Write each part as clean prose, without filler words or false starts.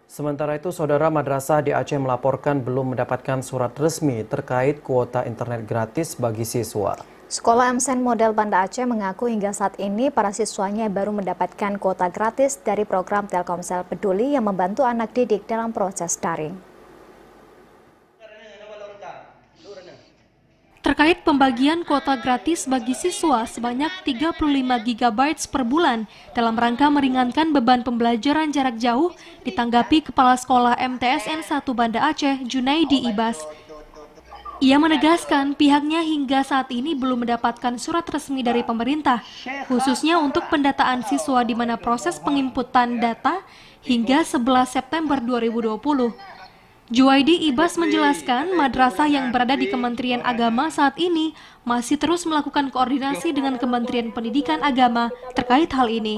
Sementara itu, saudara madrasah di Aceh melaporkan belum mendapatkan surat resmi terkait kuota internet gratis bagi siswa. Sekolah MSN Model Banda Aceh mengaku hingga saat ini para siswanya baru mendapatkan kuota gratis dari program Telkomsel Peduli yang membantu anak didik dalam proses daring. Terkait pembagian kuota gratis bagi siswa sebanyak 35 GB per bulan dalam rangka meringankan beban pembelajaran jarak jauh, ditanggapi Kepala Sekolah MTSN 1 Banda Aceh, Junaidi Ibas. Ia menegaskan pihaknya hingga saat ini belum mendapatkan surat resmi dari pemerintah, khususnya untuk pendataan siswa di mana proses penginputan data hingga 11 September 2020. Junaidi Ibas menjelaskan madrasah yang berada di Kementerian Agama saat ini masih terus melakukan koordinasi dengan Kementerian Pendidikan Agama terkait hal ini.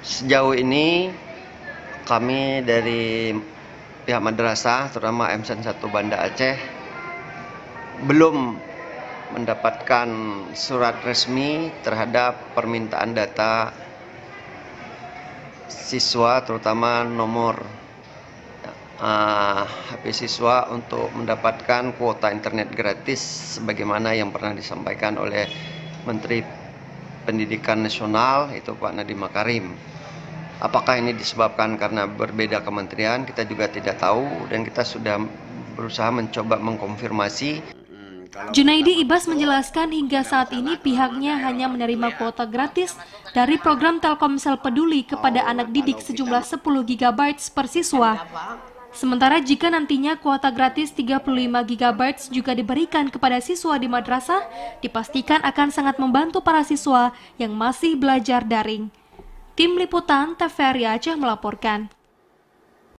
Sejauh ini kami dari pihak madrasah, terutama MSN 1 Banda Aceh, belum mendapatkan surat resmi terhadap permintaan data siswa, terutama nomor HP siswa untuk mendapatkan kuota internet gratis sebagaimana yang pernah disampaikan oleh Menteri Pendidikan Nasional, itu Pak Nadiem Makarim. Apakah ini disebabkan karena berbeda kementerian, kita juga tidak tahu, dan kita sudah berusaha mencoba mengkonfirmasi. Junaidi Ibas menjelaskan hingga saat ini pihaknya hanya menerima kuota gratis dari program Telkomsel Peduli kepada anak didik sejumlah 10 GB per siswa. Sementara jika nantinya kuota gratis 35 GB juga diberikan kepada siswa di madrasah, dipastikan akan sangat membantu para siswa yang masih belajar daring. Tim Liputan TVRI Aceh melaporkan.